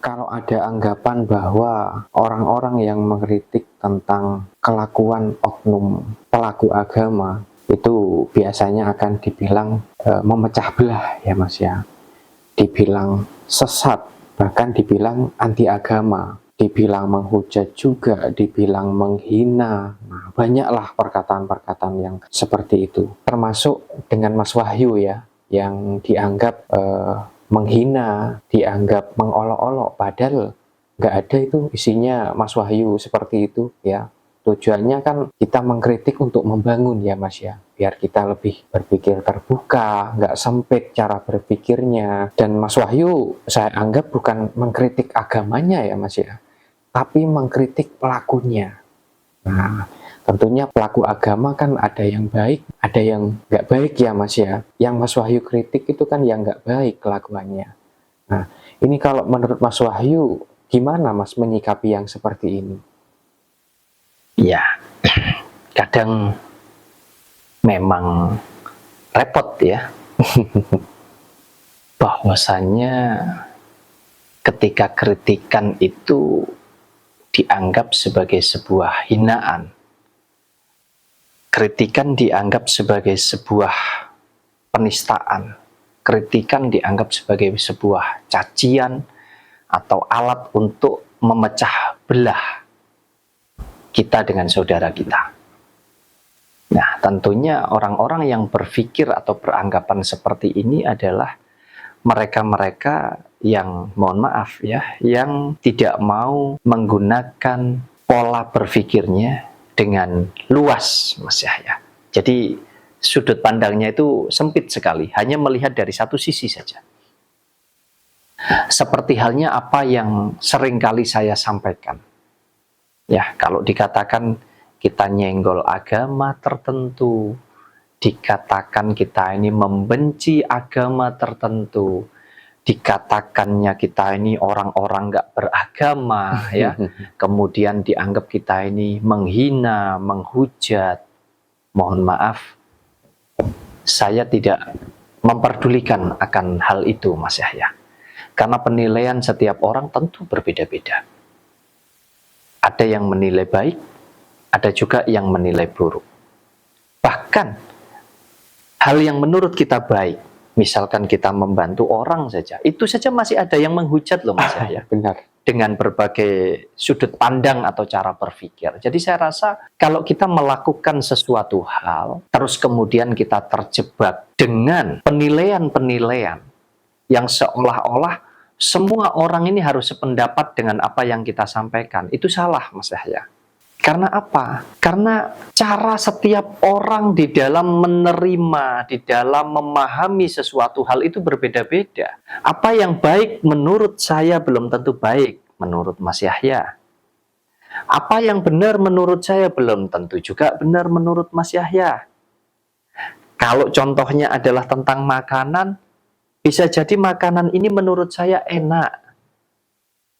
Kalau ada anggapan bahwa orang-orang yang mengkritik tentang kelakuan oknum pelaku agama itu biasanya akan dibilang memecah belah ya Mas ya, dibilang sesat, bahkan dibilang anti agama, dibilang menghujat juga, dibilang menghina. Nah, banyaklah perkataan-perkataan yang seperti itu, termasuk dengan Mas Wahyu ya, yang dianggap menghina, dianggap mengolok-olok, padahal nggak ada itu isinya Mas Wahyu seperti itu ya. Tujuannya kan kita mengkritik untuk membangun ya Mas ya, biar kita lebih berpikir terbuka, nggak sempit cara berpikirnya. Dan Mas Wahyu saya anggap bukan mengkritik agamanya ya Mas ya, tapi mengkritik pelakunya. Nah, tentunya pelaku agama kan ada yang baik, ada yang nggak baik ya Mas ya. Yang Mas Wahyu kritik itu kan yang nggak baik kelakuannya. Nah, ini kalau menurut Mas Wahyu, gimana Mas menyikapi yang seperti ini? Ya, kadang memang repot ya. Bahwasannya ketika kritikan itu dianggap sebagai sebuah hinaan, kritikan dianggap sebagai sebuah penistaan, kritikan dianggap sebagai sebuah cacian atau alat untuk memecah belah kita dengan saudara kita. Nah, tentunya orang-orang yang berpikir atau beranggapan seperti ini adalah mereka-mereka yang, mohon maaf ya, yang tidak mau menggunakan pola berpikirnya dengan luas, Mas Yahya. Jadi sudut pandangnya itu sempit sekali, hanya melihat dari satu sisi saja. Seperti halnya apa yang seringkali saya sampaikan. Ya, kalau dikatakan kita nyenggol agama tertentu, dikatakan kita ini membenci agama tertentu, dikatakannya kita ini orang-orang nggak beragama, ya, kemudian dianggap kita ini menghina, menghujat. Mohon maaf, saya tidak memperdulikan akan hal itu, Mas Yahya, karena penilaian setiap orang tentu berbeda-beda. Ada yang menilai baik, ada juga yang menilai buruk. Bahkan hal yang menurut kita baik, misalkan kita membantu orang saja, itu saja masih ada yang menghujat loh Mas Yahya. Benar. Dengan berbagai sudut pandang atau cara berpikir. Jadi saya rasa kalau kita melakukan sesuatu hal, terus kemudian kita terjebak dengan penilaian-penilaian yang seolah-olah semua orang ini harus sependapat dengan apa yang kita sampaikan, itu salah Mas Yahya. Karena apa? Karena cara setiap orang di dalam menerima, di dalam memahami sesuatu hal itu berbeda-beda. Apa yang baik menurut saya belum tentu baik menurut Mas Yahya. Apa yang benar menurut saya belum tentu juga benar menurut Mas Yahya. Kalau contohnya adalah tentang makanan, bisa jadi makanan ini menurut saya enak,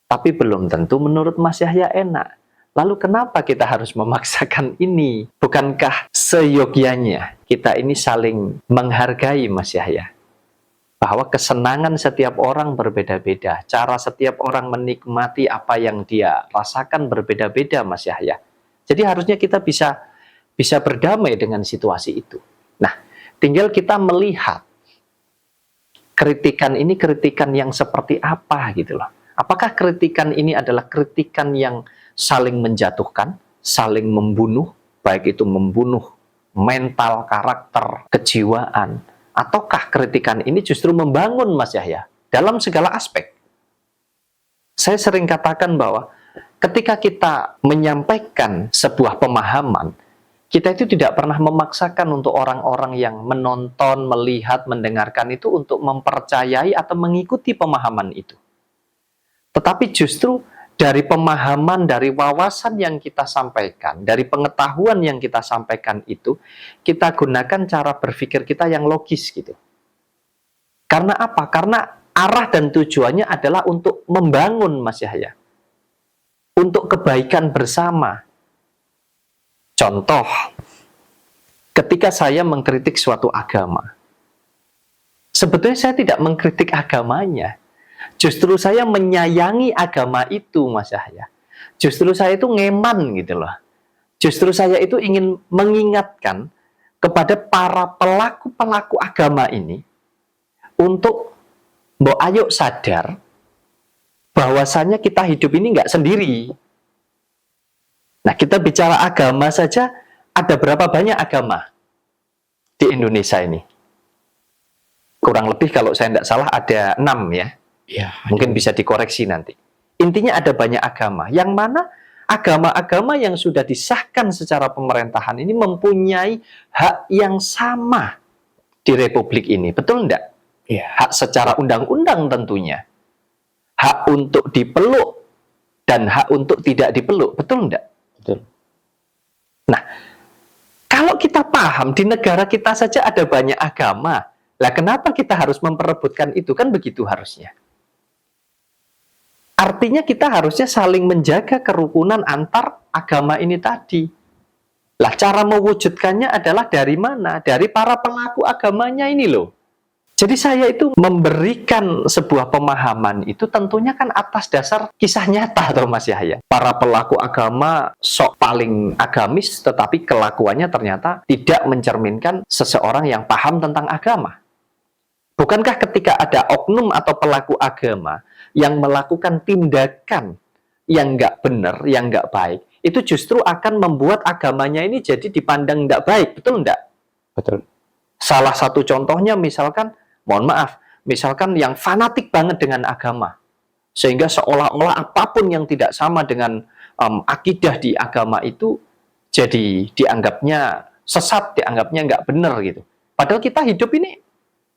tapi belum tentu menurut Mas Yahya enak. Lalu kenapa kita harus memaksakan ini? Bukankah seyogyanya kita ini saling menghargai, Mas Yahya? Bahwa kesenangan setiap orang berbeda-beda, cara setiap orang menikmati apa yang dia rasakan berbeda-beda, Mas Yahya. Jadi harusnya kita bisa berdamai dengan situasi itu. Nah, tinggal kita melihat kritikan ini kritikan yang seperti apa gitu loh. Apakah kritikan ini adalah kritikan yang saling menjatuhkan, saling membunuh, baik itu membunuh mental, karakter, kejiwaan, ataukah kritikan ini justru membangun Mas Yahya dalam segala aspek? Saya sering katakan bahwa ketika kita menyampaikan sebuah pemahaman, kita itu tidak pernah memaksakan untuk orang-orang yang menonton, melihat, mendengarkan itu untuk mempercayai atau mengikuti pemahaman itu. Tetapi justru dari pemahaman, dari wawasan yang kita sampaikan, dari pengetahuan yang kita sampaikan itu, kita gunakan cara berpikir kita yang logis gitu. Karena apa? Karena arah dan tujuannya adalah untuk membangun Mas Yahya. Untuk kebaikan bersama. Contoh, ketika saya mengkritik suatu agama, sebetulnya saya tidak mengkritik agamanya, Justru saya menyayangi agama itu, Mas Yahya. Justru saya itu ngeman gitu loh. Justru saya itu ingin mengingatkan kepada para pelaku-pelaku agama ini untuk mbok ayo sadar bahwasanya kita hidup ini nggak sendiri. Nah, kita bicara agama saja, ada berapa banyak agama di Indonesia ini? Kurang lebih kalau saya tidak salah ada 6 ya. Ya, Mungkin bisa dikoreksi nanti. Intinya ada banyak agama, yang mana agama-agama yang sudah disahkan secara pemerintahan ini mempunyai hak yang sama di Republik ini. Betul enggak? ya, Hak secara undang-undang tentunya. Hak untuk dipeluk dan hak untuk tidak dipeluk. Betul enggak? betul. Nah, kalau kita paham di negara kita saja ada banyak agama, lah kenapa kita harus memperebutkan itu? Kan begitu harusnya. Artinya kita harusnya saling menjaga kerukunan antar agama ini tadi. Lah cara mewujudkannya adalah dari mana? Dari para pelaku agamanya ini loh. Jadi saya itu memberikan sebuah pemahaman itu tentunya kan atas dasar kisah nyata toh Mas Yahya. Para pelaku agama sok paling agamis tetapi kelakuannya ternyata tidak mencerminkan seseorang yang paham tentang agama. Bukankah ketika ada oknum atau pelaku agama yang melakukan tindakan yang nggak benar, yang nggak baik, itu justru akan membuat agamanya ini jadi dipandang nggak baik, betul nggak? Betul. Salah satu contohnya misalkan, mohon maaf, misalkan yang fanatik banget dengan agama, sehingga seolah-olah apapun yang tidak sama dengan akidah di agama itu jadi dianggapnya sesat, dianggapnya nggak benar gitu. Padahal kita hidup ini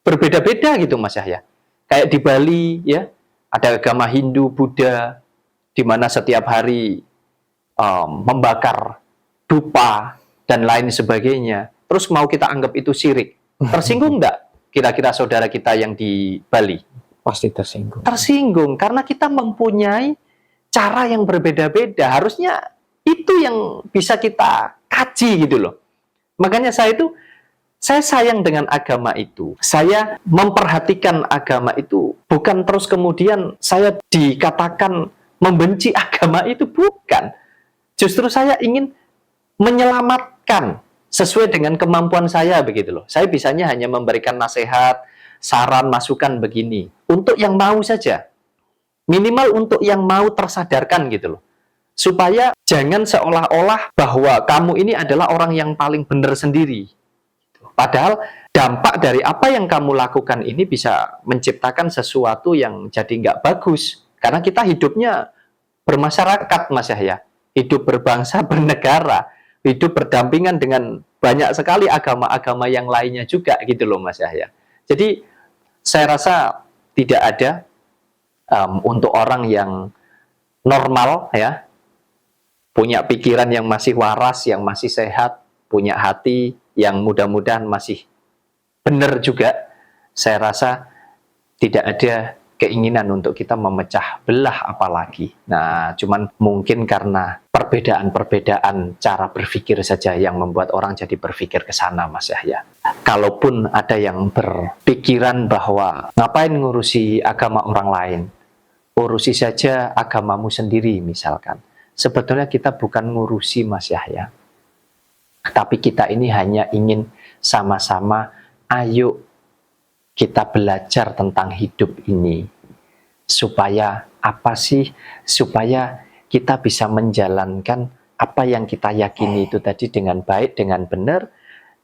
berbeda-beda gitu Mas Yahya. Kayak di Bali ya, ada agama Hindu, Buddha, di mana setiap hari membakar dupa dan lain sebagainya. Terus mau kita anggap itu syirik. Tersinggung enggak kira-kira saudara kita yang di Bali? Pasti tersinggung. Tersinggung karena kita mempunyai cara yang berbeda-beda. Harusnya itu yang bisa kita kaji gitu loh. Makanya saya sayang dengan agama itu. Saya memperhatikan agama itu. Bukan terus kemudian saya dikatakan membenci agama itu. Bukan. Justru saya ingin menyelamatkan sesuai dengan kemampuan saya begitu loh. Saya bisanya hanya memberikan nasihat, saran, masukan begini. Untuk yang mau saja. Minimal untuk yang mau tersadarkan gitu loh. Supaya jangan seolah-olah bahwa kamu ini adalah orang yang paling benar sendiri. Padahal dampak dari apa yang kamu lakukan ini bisa menciptakan sesuatu yang jadi nggak bagus. Karena kita hidupnya bermasyarakat, Mas Yahya. Hidup berbangsa, bernegara. Hidup berdampingan dengan banyak sekali agama-agama yang lainnya juga gitu loh, Mas Yahya. Jadi saya rasa tidak ada untuk orang yang normal ya, punya pikiran yang masih waras, yang masih sehat, punya hati yang mudah-mudahan masih benar juga, saya rasa tidak ada keinginan untuk kita memecah belah apalagi. Nah, cuman mungkin karena perbedaan-perbedaan cara berpikir saja yang membuat orang jadi berpikir ke sana, Mas Yahya. Kalaupun ada yang berpikiran bahwa ngapain ngurusi agama orang lain, urusi saja agamamu sendiri misalkan. Sebetulnya kita bukan ngurusi, Mas Yahya. Tapi kita ini hanya ingin sama-sama, ayo kita belajar tentang hidup ini. Supaya apa sih? Supaya kita bisa menjalankan apa yang kita yakini itu tadi dengan baik, dengan benar,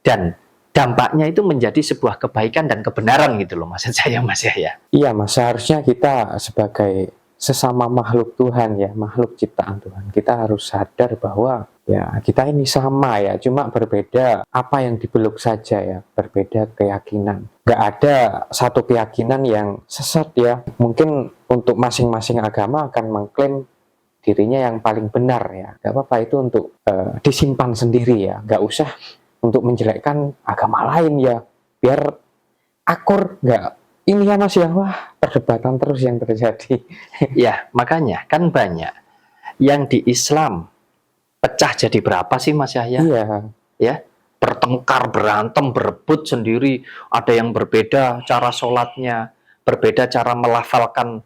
dan dampaknya itu menjadi sebuah kebaikan dan kebenaran gitu loh maksud saya, Mas Yahya. Iya, Mas, seharusnya kita sebagai sesama makhluk Tuhan ya, makhluk ciptaan Tuhan, kita harus sadar bahwa ya kita ini sama ya, cuma berbeda apa yang dipeluk saja ya, berbeda keyakinan. Nggak ada satu keyakinan yang sesat ya. Mungkin untuk masing-masing agama akan mengklaim dirinya yang paling benar ya. Nggak apa-apa itu untuk disimpan sendiri ya. Nggak usah untuk menjelekkan agama lain ya. Biar akur nggak. Ini ya Mas ya, wah perdebatan terus yang terjadi. Ya, makanya kan banyak yang di Islam pecah jadi berapa sih Mas Yahya? Iya. Ya, bertengkar, berantem, berebut sendiri. Ada yang berbeda cara sholatnya, berbeda cara melafalkan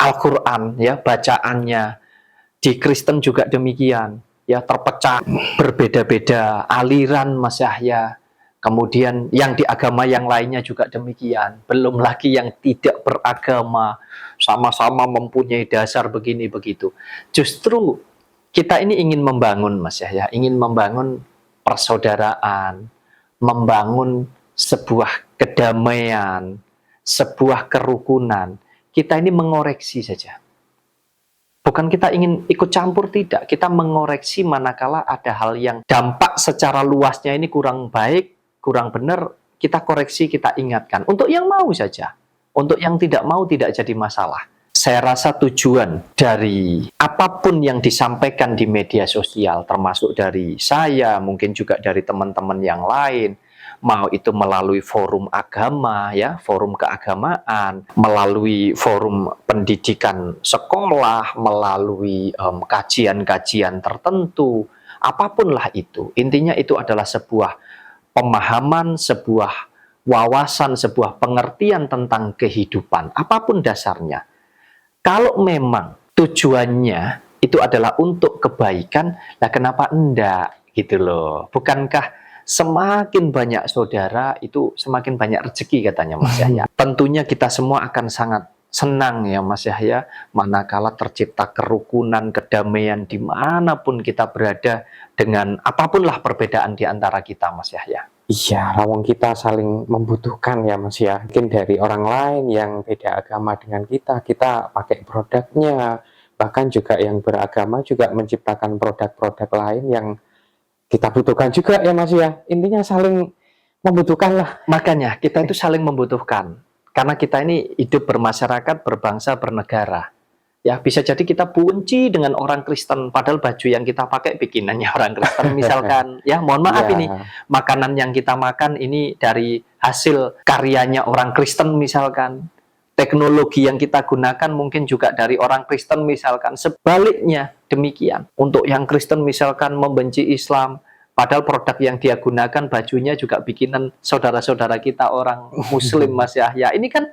Al-Quran, ya, bacaannya. Di Kristen juga demikian, ya, terpecah berbeda-beda aliran Mas Yahya. Kemudian yang di agama yang lainnya juga demikian. Belum lagi yang tidak beragama, sama-sama mempunyai dasar begini begitu. Justru kita ini ingin membangun Mas Yahya, ingin membangun persaudaraan, membangun sebuah kedamaian, sebuah kerukunan. Kita ini mengoreksi saja. Bukan kita ingin ikut campur, tidak. Kita mengoreksi manakala ada hal yang dampak secara luasnya ini kurang baik, kurang benar, kita koreksi, kita ingatkan. Untuk yang mau saja. Untuk yang tidak mau tidak jadi masalah. Saya rasa tujuan dari apapun yang disampaikan di media sosial, termasuk dari saya, mungkin juga dari teman-teman yang lain, mau itu melalui forum agama, ya, forum keagamaan, melalui forum pendidikan sekolah, melalui kajian-kajian tertentu, apapunlah itu. Intinya itu adalah sebuah pemahaman, sebuah wawasan, sebuah pengertian tentang kehidupan, apapun dasarnya. Kalau memang tujuannya itu adalah untuk kebaikan, lah kenapa enggak gitu loh. Bukankah semakin banyak saudara itu semakin banyak rezeki katanya Mas Yahya. Tentunya kita semua akan sangat senang ya Mas Yahya, manakala tercipta kerukunan, kedamaian dimanapun kita berada dengan apapunlah perbedaan di antara kita Mas Yahya. Iya, lawang kita saling membutuhkan ya Mas ya. Mungkin dari orang lain yang beda agama dengan kita pakai produknya. Bahkan juga yang beragama juga menciptakan produk-produk lain yang kita butuhkan juga ya Mas ya. Intinya saling membutuhkan lah. Makanya kita itu saling membutuhkan. Karena kita ini hidup bermasyarakat, berbangsa, bernegara. Ya, bisa jadi kita benci dengan orang Kristen, padahal baju yang kita pakai bikinannya orang Kristen misalkan. Ya, mohon maaf ini, makanan yang kita makan ini dari hasil karyanya orang Kristen misalkan. Teknologi yang kita gunakan mungkin juga dari orang Kristen misalkan. Sebaliknya demikian. Untuk yang Kristen misalkan membenci Islam, padahal produk yang dia gunakan bajunya juga bikinan saudara-saudara kita orang Muslim Mas Yahya. Ini kan,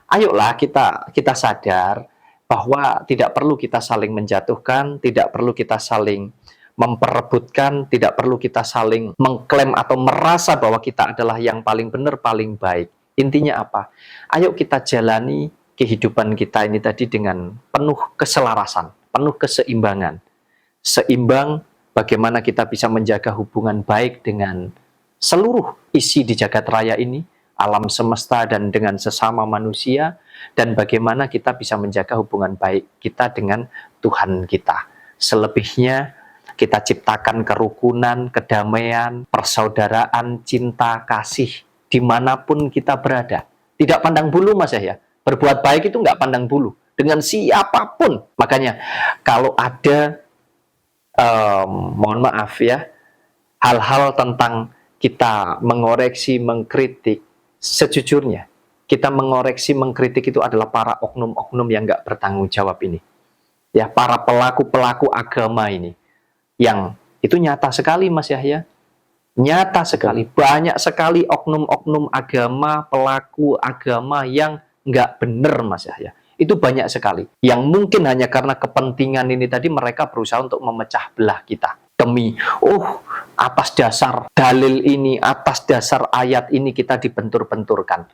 ayolah kita sadar bahwa tidak perlu kita saling menjatuhkan, tidak perlu kita saling memperebutkan, tidak perlu kita saling mengklaim atau merasa bahwa kita adalah yang paling benar, paling baik. Intinya apa? Ayo kita jalani kehidupan kita ini tadi dengan penuh keselarasan, penuh keseimbangan. Seimbang bagaimana kita bisa menjaga hubungan baik dengan seluruh isi di jagat raya ini, alam semesta dan dengan sesama manusia, dan bagaimana kita bisa menjaga hubungan baik kita dengan Tuhan kita. Selebihnya kita ciptakan kerukunan, kedamaian, persaudaraan, cinta, kasih dimanapun kita berada. Tidak pandang bulu Mas ya. Berbuat baik itu nggak pandang bulu dengan siapapun. Makanya kalau ada mohon maaf ya, hal-hal tentang kita mengoreksi, mengkritik, sejujurnya kita mengoreksi, mengkritik itu adalah para oknum-oknum yang nggak bertanggung jawab ini. Ya, para pelaku-pelaku agama ini. Yang itu nyata sekali Mas Yahya. Nyata sekali. Banyak sekali oknum-oknum agama, pelaku agama yang nggak benar Mas Yahya. Itu banyak sekali. Yang mungkin hanya karena kepentingan ini tadi mereka berusaha untuk memecah belah kita. Demi, atas dasar dalil ini, atas dasar ayat ini kita dibentur-benturkan.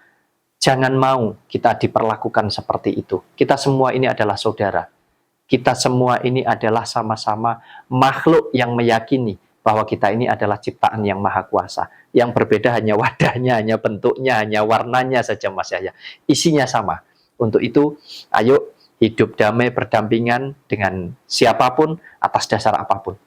Jangan mau kita diperlakukan seperti itu. Kita semua ini adalah saudara. Kita semua ini adalah sama-sama makhluk yang meyakini bahwa kita ini adalah ciptaan yang maha kuasa. Yang berbeda hanya wadahnya, hanya bentuknya, hanya warnanya saja Mas Yahya. Isinya sama. Untuk itu, ayo hidup damai berdampingan dengan siapapun atas dasar apapun.